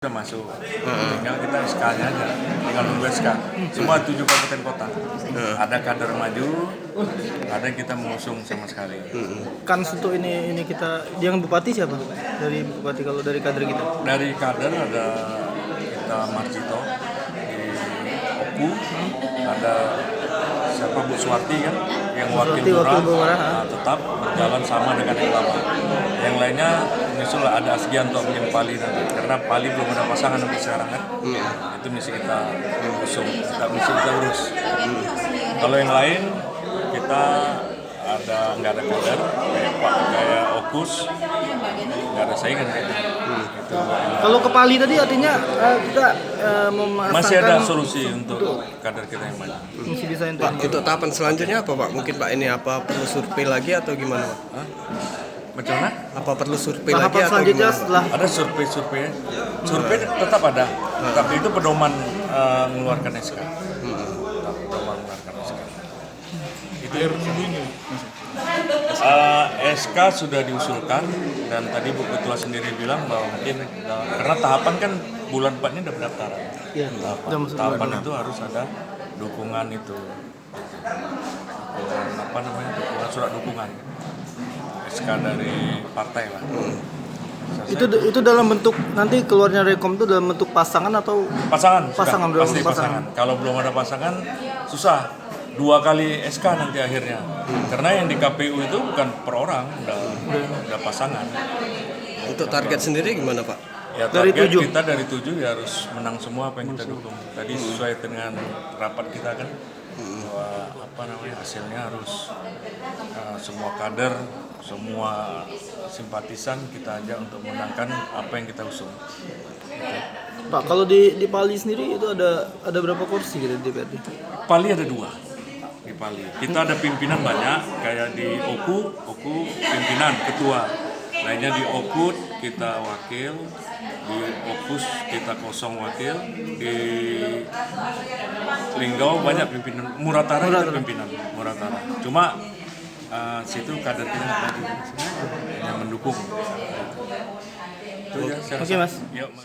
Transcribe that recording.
Sudah masuk, tinggal kita SK-nya aja, tinggal nunggu SK. Semua 7 kabupaten kota. Ada kader maju, ada yang kita mengusung sama sekali. Kan untuk ini kita, yang bupati siapa? Dari bupati kalau dari kader kita? Dari kader ada kita Marjito di Oku, ada siapa Bu Suwarti kan, yang wakil lurah, tetap berjalan sama dengan yang lama. Yang lainnya nyusul ada Asgianto yang Pali nanti, karena Pali belum ada pasangan sampai sekarang kan. Itu misi kita usung, misi kita urus. Kalau yang lain kita nggak ada kader kayak Okus, nggak ada saingan kayaknya. Gitu. Kalau ke Pali tadi artinya kita memasangkan masih ada solusi untuk kader kita yang maju. Masih bisa Pak, untuk tahapan selanjutnya apa Pak? Mungkin Pak ini apa perlu survei lagi atau gimana Pak? Macam mana? Apa perlu survei lagi tahapan atau selanjutnya gimana? setelah Ada survei tetap ada, tapi itu pedoman mengeluarkan SK. Pedoman mengeluarkan SK. Itu SK sudah diusulkan dan tadi Bu Ketua sendiri bilang bahwa mungkin karena tahapan kan bulan 4 ini udah pendaftaran. Ya, Tahapan itu harus ada dukungan itu. Dukungan surat dukungan. SK dari partai lah. itu dalam bentuk nanti keluarnya Rekom itu dalam bentuk pasangan atau Pasangan, berapa pasti pasangan. Kalau belum ada pasangan susah. 2 kali SK nanti akhirnya. Karena yang di KPU itu bukan per orang, udah pasangan. Untuk target sendiri gimana Pak? Ya target kita dari 7 ya harus menang semua apa yang kita dukung. Tadi sesuai dengan rapat kita kan bahwa hasilnya harus semua kader, semua simpatisan kita ajak untuk menangkan apa yang kita usung. Pak, kalau di Pali sendiri itu ada berapa kursi gitu di DPRD? Pali ada 2 di Pali. Kita ada pimpinan banyak, kayak di Oku pimpinan ketua. Lainnya di Okut kita wakil, di Okus kita kosong wakil, di Linggau banyak pimpinan, Muratara itu pimpinan Muratara. Cuma situ kader kita nggak maju, yang mendukung. Itu ya, Oke, Mas. Yuk, Mas.